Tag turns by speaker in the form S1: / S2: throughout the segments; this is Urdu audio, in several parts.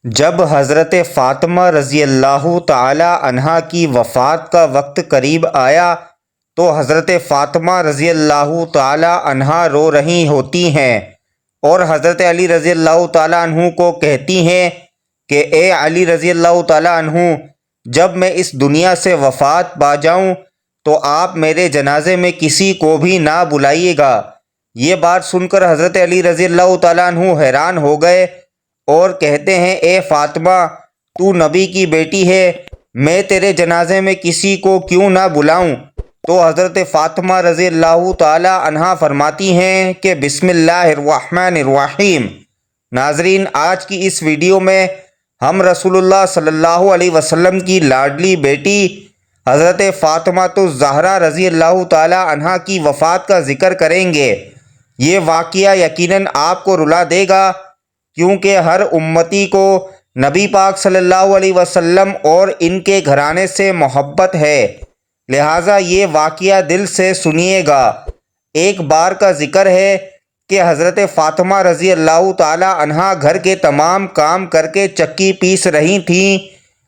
S1: جب حضرت فاطمہ رضی اللہ تعالی عنہا کی وفات کا وقت قریب آیا تو حضرت فاطمہ رضی اللہ تعالی عنہا رو رہی ہوتی ہیں اور حضرت علی رضی اللہ تعالی عنہ کو کہتی ہیں کہ اے علی رضی اللہ تعالی عنہ، جب میں اس دنیا سے وفات پا جاؤں تو آپ میرے جنازے میں کسی کو بھی نہ بلائیے گا۔ یہ بات سن کر حضرت علی رضی اللہ تعالی عنہ حیران ہو گئے اور کہتے ہیں اے فاطمہ، تو نبی کی بیٹی ہے، میں تیرے جنازے میں کسی کو کیوں نہ بلاؤں؟ تو حضرت فاطمہ رضی اللہ تعالی عنہا فرماتی ہیں کہ بسم اللہ الرحمن الرحیم۔ ناظرین، آج کی اس ویڈیو میں ہم رسول اللہ صلی اللہ علیہ وسلم کی لاڈلی بیٹی حضرت فاطمہ الزہرا رضی اللہ تعالی عنہا کی وفات کا ذکر کریں گے۔ یہ واقعہ یقیناً آپ کو رلا دے گا، کیونکہ ہر امتی کو نبی پاک صلی اللہ علیہ وسلم اور ان کے گھرانے سے محبت ہے، لہٰذا یہ واقعہ دل سے سنیے گا۔ ایک بار کا ذکر ہے کہ حضرت فاطمہ رضی اللہ تعالی عنہا گھر کے تمام کام کر کے چکی پیس رہی تھیں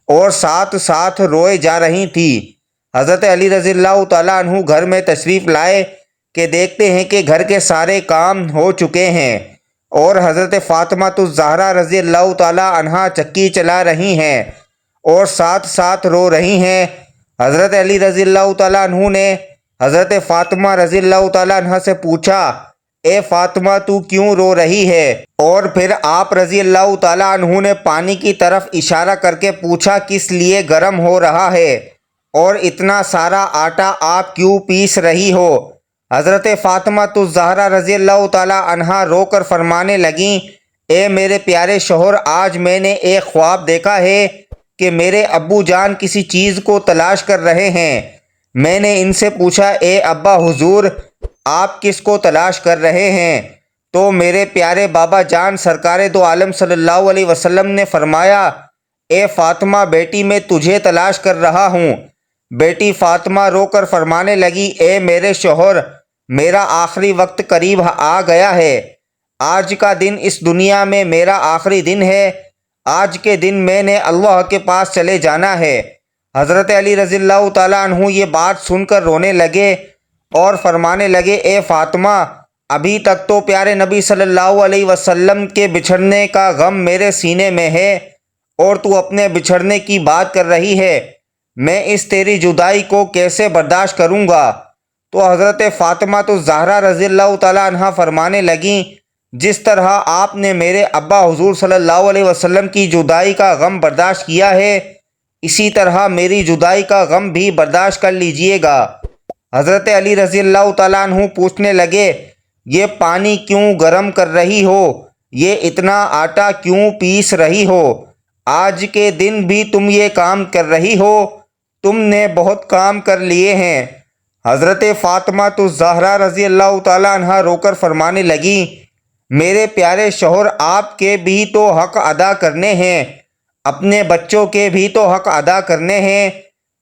S1: اور ساتھ ساتھ روئے جا رہی تھیں۔ حضرت علی رضی اللہ تعالی عنہ گھر میں تشریف لائے کہ دیکھتے ہیں کہ گھر کے سارے کام ہو چکے ہیں اور حضرت فاطمہ الزہرا رضی اللہ تعالی عنہا چکی چلا رہی ہیں اور ساتھ ساتھ رو رہی ہیں۔ حضرت علی رضی اللہ تعالی عنہ نے حضرت فاطمہ رضی اللہ تعالی عنہا سے پوچھا، اے فاطمہ، تو کیوں رو رہی ہے؟ اور پھر آپ رضی اللہ تعالی عنہ نے پانی کی طرف اشارہ کر کے پوچھا، کس لیے گرم ہو رہا ہے اور اتنا سارا آٹا آپ کیوں پیس رہی ہو؟ حضرت فاطمہ الزہرا رضی اللہ تعالی عنہا رو کر فرمانے لگیں، اے میرے پیارے شوہر، آج میں نے ایک خواب دیکھا ہے کہ میرے ابو جان کسی چیز کو تلاش کر رہے ہیں۔ میں نے ان سے پوچھا، اے ابا حضور، آپ کس کو تلاش کر رہے ہیں؟ تو میرے پیارے بابا جان سرکار دو عالم صلی اللہ علیہ وسلم نے فرمایا، اے فاطمہ بیٹی، میں تجھے تلاش کر رہا ہوں۔ بیٹی فاطمہ رو کر فرمانے لگی، اے میرے شوہر، میرا آخری وقت قریب آ گیا ہے۔ آج کا دن اس دنیا میں میرا آخری دن ہے۔ آج کے دن میں نے اللہ کے پاس چلے جانا ہے۔ حضرت علی رضی اللہ تعالیٰ عنہ یہ بات سن کر رونے لگے اور فرمانے لگے، اے فاطمہ، ابھی تک تو پیارے نبی صلی اللہ علیہ وسلم کے بچھڑنے کا غم میرے سینے میں ہے اور تو اپنے بچھڑنے کی بات کر رہی ہے۔ میں اس تیری جدائی کو کیسے برداشت کروں گا؟ تو حضرت فاطمہ الزہرا رضی اللہ تعالیٰ عنہ فرمانے لگیں، جس طرح آپ نے میرے ابا حضور صلی اللہ علیہ وسلم کی جدائی کا غم برداشت کیا ہے، اسی طرح میری جدائی کا غم بھی برداشت کر لیجئے گا۔ حضرت علی رضی اللہ تعالیٰ عنہ پوچھنے لگے، یہ پانی کیوں گرم کر رہی ہو؟ یہ اتنا آٹا کیوں پیس رہی ہو؟ آج کے دن بھی تم یہ کام کر رہی ہو؟ تم نے بہت کام کر لیے ہیں۔ حضرت فاطمہ الزہرا رضی اللہ تعالیٰ عنہ رو کر فرمانے لگیں، میرے پیارے شوہر، آپ کے بھی تو حق ادا کرنے ہیں، اپنے بچوں کے بھی تو حق ادا کرنے ہیں۔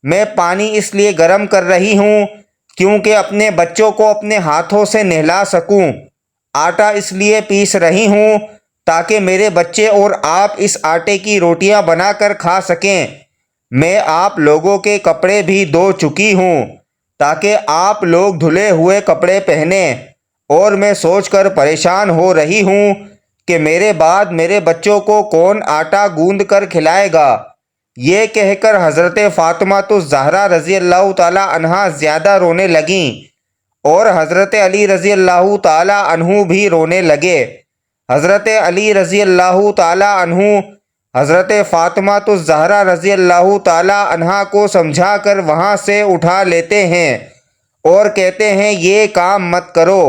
S1: میں پانی اس لیے گرم کر رہی ہوں کیونکہ اپنے بچوں کو اپنے ہاتھوں سے نہلا سکوں۔ آٹا اس لیے پیس رہی ہوں تاکہ میرے بچے اور آپ اس آٹے کی روٹیاں بنا کر کھا سکیں۔ میں آپ لوگوں کے کپڑے بھی دھو چکی ہوں تاکہ آپ لوگ دھلے ہوئے کپڑے پہنیں، اور میں سوچ کر پریشان ہو رہی ہوں کہ میرے بعد میرے بچوں کو کون آٹا گوندھ کر کھلائے گا۔ یہ کہہ کر حضرت فاطمہ الزہرا رضی اللہ تعالی عنہا زیادہ رونے لگیں اور حضرت علی رضی اللہ تعالی عنہ بھی رونے لگے۔ حضرت علی رضی اللہ تعالی عنہ حضرت فاطمہ الزہرا رضی اللہ تعالی عنہا کو سمجھا کر وہاں سے اٹھا لیتے ہیں اور کہتے ہیں، یہ کام مت کرو۔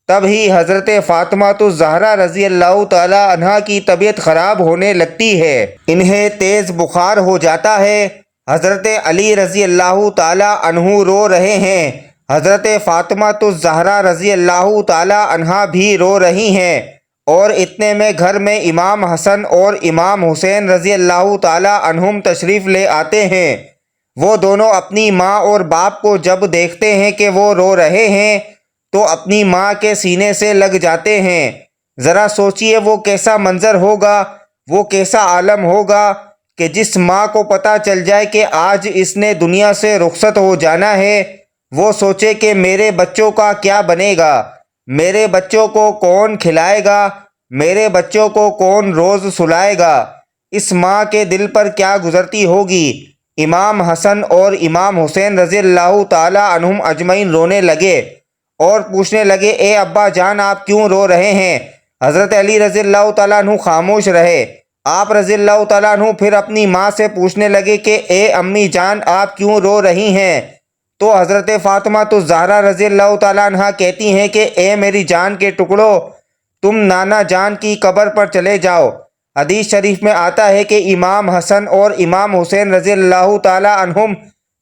S1: تبھی حضرت فاطمہ الزہرا رضی اللہ تعالی عنہا کی طبیعت خراب ہونے لگتی ہے، انہیں تیز بخار ہو جاتا ہے۔ حضرت علی رضی اللہ تعالی عنہ رو رہے ہیں، حضرت فاطمہ الزہرا رضی اللہ تعالی عنہا بھی رو رہی ہیں، اور اتنے میں گھر میں امام حسن اور امام حسین رضی اللہ تعالی عنہم تشریف لے آتے ہیں۔ وہ دونوں اپنی ماں اور باپ کو جب دیکھتے ہیں کہ وہ رو رہے ہیں تو اپنی ماں کے سینے سے لگ جاتے ہیں۔ ذرا سوچئے وہ کیسا منظر ہوگا وہ کیسا عالم ہوگا کہ جس ماں کو پتہ چل جائے کہ آج اس نے دنیا سے رخصت ہو جانا ہے، وہ سوچے کہ میرے بچوں کا کیا بنے گا، میرے بچوں کو کون کھلائے گا، میرے بچوں کو کون روز سلائے گا۔ اس ماں کے دل پر کیا گزرتی ہوگی۔ امام حسن اور امام حسین رضی اللہ تعالی عنہم اجمعین رونے لگے اور پوچھنے لگے، اے ابا جان آپ کیوں رو رہے ہیں؟ حضرت علی رضی اللہ تعالیٰ عنہ خاموش رہے۔ آپ رضی اللہ تعالیٰ عنہ پھر اپنی ماں سے پوچھنے لگے کہ اے امی جان آپ کیوں رو رہی ہیں؟ تو حضرت فاطمہ الزہرا رضی اللہ تعالیٰ عنہ کہتی ہیں کہ اے میری جان کے ٹکڑو، تم نانا جان کی قبر پر چلے جاؤ۔ حدیث شریف میں آتا ہے کہ امام حسن اور امام حسین رضی اللہ تعالیٰ عنہم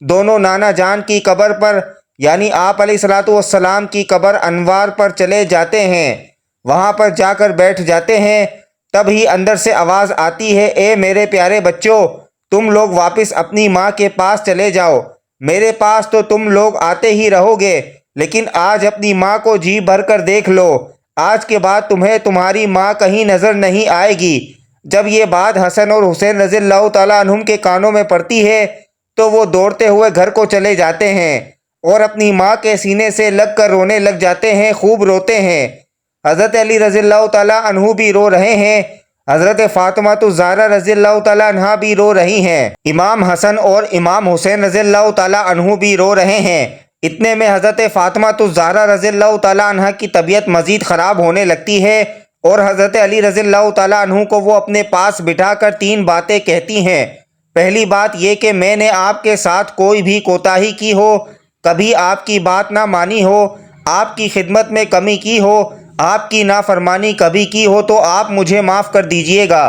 S1: دونوں نانا جان کی قبر پر یعنی آپ علیہ الصلوۃ والسلام کی قبر انوار پر چلے جاتے ہیں، وہاں پر جا کر بیٹھ جاتے ہیں۔ تب ہی اندر سے آواز آتی ہے، اے میرے پیارے بچوں، تم لوگ واپس اپنی ماں کے پاس چلے جاؤ، میرے پاس تو تم لوگ آتے ہی رہو گے، لیکن آج اپنی ماں کو جی بھر کر دیکھ لو، آج کے بعد تمہیں تمہاری ماں کہیں نظر نہیں آئے گی۔ جب یہ بات حسن اور حسین رضی اللہ تعالیٰ عنہم کے کانوں میں پڑتی ہے تو وہ دوڑتے ہوئے گھر کو چلے جاتے ہیں اور اپنی ماں کے سینے سے لگ کر رونے لگ جاتے ہیں، خوب روتے ہیں۔ حضرت علی رضی اللہ تعالیٰ عنہ بھی رو رہے ہیں، حضرت فاطمہ الزہرا رضی اللہ تعالیٰ عنہ بھی رو رہی ہیں، امام حسن اور امام حسین رضی اللہ تعالیٰ عنہ بھی رو رہے ہیں۔ اتنے میں حضرت فاطمہ الزہرا رضی اللہ تعالیٰ عنہ کی طبیعت مزید خراب ہونے لگتی ہے اور حضرت علی رضی اللہ تعالیٰ عنہ کو وہ اپنے پاس بٹھا کر 3 باتیں کہتی ہیں۔ پہلی بات یہ کہ میں نے آپ کے ساتھ کوئی بھی کوتاہی کی ہو، کبھی آپ کی بات نہ مانی ہو، آپ کی خدمت میں کمی کی ہو، آپ کی نافرمانی کبھی کی ہو تو آپ مجھے معاف کر دیجئے گا۔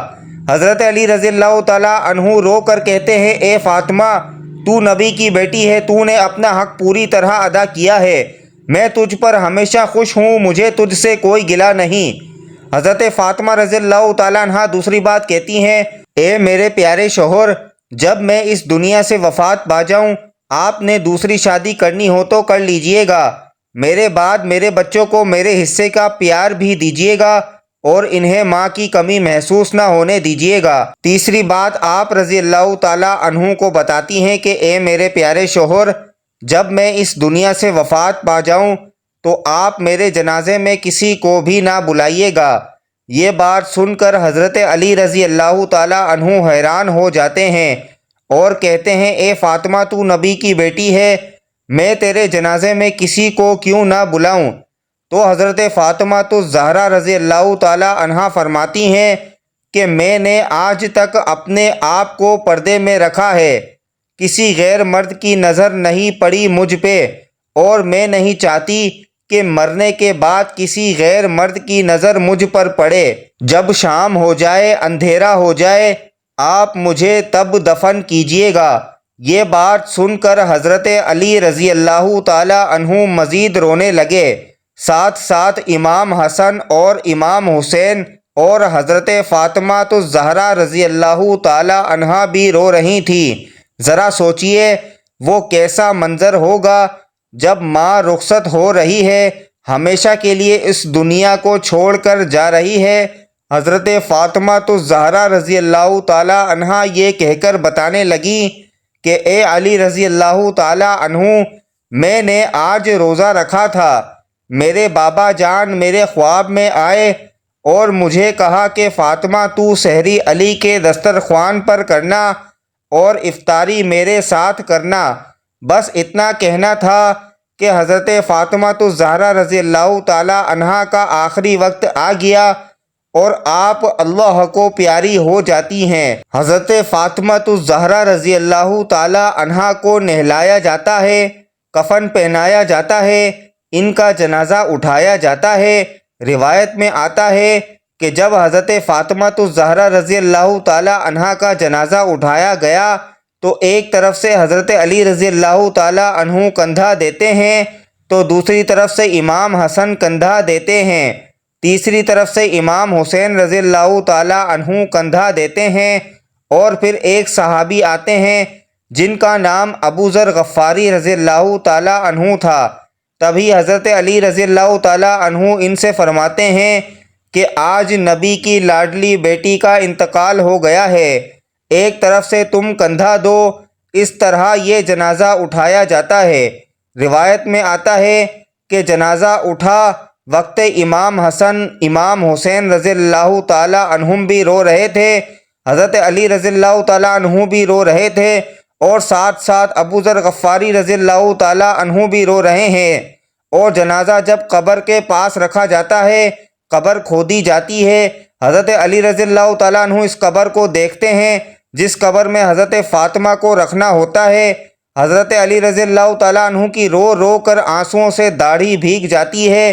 S1: حضرت علی رضی اللہ تعالیٰ عنہ رو کر کہتے ہیں، اے فاطمہ تو نبی کی بیٹی ہے، تو نے اپنا حق پوری طرح ادا کیا ہے، میں تجھ پر ہمیشہ خوش ہوں، مجھے تجھ سے کوئی گلہ نہیں۔ حضرت فاطمہ رضی اللہ تعالیٰ عنہ دوسری بات کہتی ہیں، اے میرے پیارے شوہر، جب میں اس دنیا سے وفات پا جاؤں آپ نے دوسری شادی کرنی ہو تو کر لیجئے گا، میرے بعد میرے بچوں کو میرے حصے کا پیار بھی دیجئے گا اور انہیں ماں کی کمی محسوس نہ ہونے دیجئے گا۔ تیسری بات آپ رضی اللہ تعالیٰ عنہ کو بتاتی ہیں کہ اے میرے پیارے شوہر، جب میں اس دنیا سے وفات پا جاؤں تو آپ میرے جنازے میں کسی کو بھی نہ بلائیے گا۔ یہ بات سن کر حضرت علی رضی اللہ تعالیٰ عنہ حیران ہو جاتے ہیں اور کہتے ہیں، اے فاطمہ تو نبی کی بیٹی ہے، میں تیرے جنازے میں کسی کو کیوں نہ بلاؤں؟ تو حضرت فاطمہ الزہرا رضی اللہ تعالیٰ عنہا فرماتی ہیں کہ میں نے آج تک اپنے آپ کو پردے میں رکھا ہے، کسی غیر مرد کی نظر نہیں پڑی مجھ پہ، اور میں نہیں چاہتی کہ مرنے کے بعد کسی غیر مرد کی نظر مجھ پر پڑے۔ جب شام ہو جائے، اندھیرا ہو جائے، آپ مجھے تب دفن کیجئے گا۔ یہ بات سن کر حضرت علی رضی اللہ تعالی عنہ مزید رونے لگے، ساتھ ساتھ امام حسن اور امام حسین اور حضرت فاطمہ الزہرا رضی اللہ تعالی عنہا بھی رو رہی تھیں۔ ذرا سوچئے وہ کیسا منظر ہوگا جب ماں رخصت ہو رہی ہے، ہمیشہ کے لیے اس دنیا کو چھوڑ کر جا رہی ہے۔ حضرت فاطمہ الزہرا رضی اللہ تعالی عنہا یہ کہہ کر بتانے لگی کہ اے علی رضی اللہ تعالی عنہ، میں نے آج روزہ رکھا تھا، میرے بابا جان میرے خواب میں آئے اور مجھے کہا کہ فاطمہ تو سحری علی کے دسترخوان پر کرنا اور افطاری میرے ساتھ کرنا۔ بس اتنا کہنا تھا کہ حضرت فاطمہ الزہرا رضی اللہ تعالی عنہا کا آخری وقت آ گیا اور آپ اللہ کو پیاری ہو جاتی ہیں۔ حضرت فاطمہ الزہرا رضی اللہ تعالی عنہا کو نہلایا جاتا ہے، کفن پہنایا جاتا ہے، ان کا جنازہ اٹھایا جاتا ہے۔ روایت میں آتا ہے کہ جب حضرت فاطمہ الزہرا رضی اللہ تعالی عنہا کا جنازہ اٹھایا گیا تو ایک طرف سے حضرت علی رضی اللہ تعالی عنہ کندھا دیتے ہیں تو دوسری طرف سے امام حسن کندھا دیتے ہیں، تیسری طرف سے امام حسین رضی اللہ تعالی عنہ کندھا دیتے ہیں، اور پھر ایک صحابی آتے ہیں جن کا نام ابو ذر غفاری رضی اللہ تعالی عنہ تھا۔ تبھی حضرت علی رضی اللہ تعالی عنہ ان سے فرماتے ہیں کہ آج نبی کی لاڈلی بیٹی کا انتقال ہو گیا ہے، ایک طرف سے تم کندھا دو۔ اس طرح یہ جنازہ اٹھایا جاتا ہے۔ روایت میں آتا ہے کہ جنازہ اٹھا، وقت امام حسن امام حسین رضی اللہ تعالیٰ عنہم بھی رو رہے تھے، حضرت علی رضی اللہ تعالیٰ عنہ بھی رو رہے تھے، اور ساتھ ساتھ ابو ذر غفاری رضی اللہ تعالیٰ عنہ بھی رو رہے ہیں۔ اور جنازہ جب قبر کے پاس رکھا جاتا ہے، قبر کھودی جاتی ہے، حضرت علی رضی اللہ تعالیٰ عنہ اس قبر کو دیکھتے ہیں جس قبر میں حضرت فاطمہ کو رکھنا ہوتا ہے۔ حضرت علی رضی اللہ تعالیٰ عنہ کی رو رو کر آنسوؤں سے داڑھی بھیگ جاتی ہے،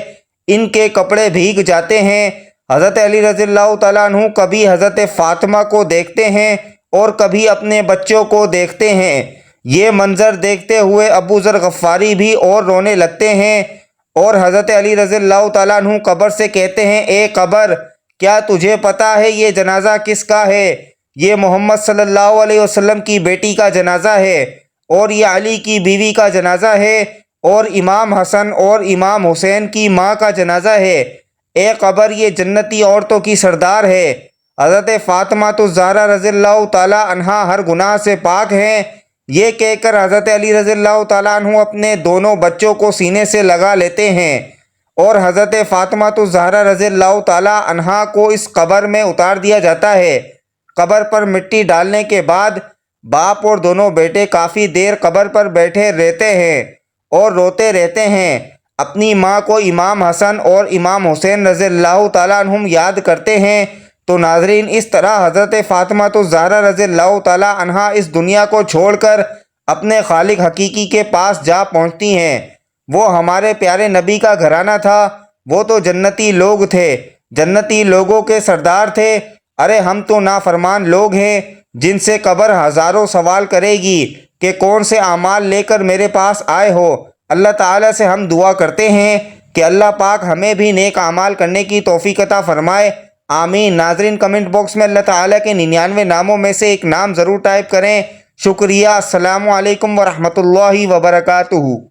S1: ان کے کپڑے بھیگ جاتے ہیں۔ حضرت علی رضی اللہ تعالیٰ عنہ کبھی حضرت فاطمہ کو دیکھتے ہیں اور کبھی اپنے بچوں کو دیکھتے ہیں۔ یہ منظر دیکھتے ہوئے ابو ذر غفاری بھی اور رونے لگتے ہیں، اور حضرت علی رضی اللہ تعالیٰ عنہ قبر سے کہتے ہیں، اے قبر، کیا تجھے پتہ ہے یہ جنازہ کس کا ہے؟ یہ محمد صلی اللہ علیہ وسلم کی بیٹی کا جنازہ ہے، اور یہ علی کی بیوی کا جنازہ ہے، اور امام حسن اور امام حسین کی ماں کا جنازہ ہے۔ اے قبر، یہ جنتی عورتوں کی سردار ہے۔ حضرت فاطمہ الزہرا رضی اللہ تعالیٰ عنہا ہر گناہ سے پاک ہیں۔ یہ کہہ کر حضرت علی رضی اللہ تعالیٰ عنہ اپنے دونوں بچوں کو سینے سے لگا لیتے ہیں، اور حضرت فاطمہ الزہرا رضی اللہ تعالیٰ عنہا کو اس قبر میں اتار دیا جاتا ہے۔ قبر پر مٹی ڈالنے کے بعد باپ اور دونوں بیٹے کافی دیر قبر پر بیٹھے رہتے ہیں اور روتے رہتے ہیں، اپنی ماں کو امام حسن اور امام حسین رضی اللہ تعالیٰ عنہم یاد کرتے ہیں۔ تو ناظرین، اس طرح حضرت فاطمہ الزہرا رضی اللہ تعالیٰ عنہا اس دنیا کو چھوڑ کر اپنے خالق حقیقی کے پاس جا پہنچتی ہیں۔ وہ ہمارے پیارے نبی کا گھرانہ تھا، وہ تو جنتی لوگ تھے، جنتی لوگوں کے سردار تھے۔ ارے ہم تو نافرمان لوگ ہیں جن سے قبر ہزاروں سوال کرے گی کہ کون سے اعمال لے کر میرے پاس آئے ہو۔ اللہ تعالیٰ سے ہم دعا کرتے ہیں کہ اللہ پاک ہمیں بھی نیک اعمال کرنے کی توفیق عطا فرمائے، آمین۔ ناظرین، کمنٹ باکس میں اللہ تعالیٰ کے 99 ناموں میں سے ایک نام ضرور ٹائپ کریں۔ شکریہ۔ السلام علیکم ورحمۃ اللہ وبرکاتہ۔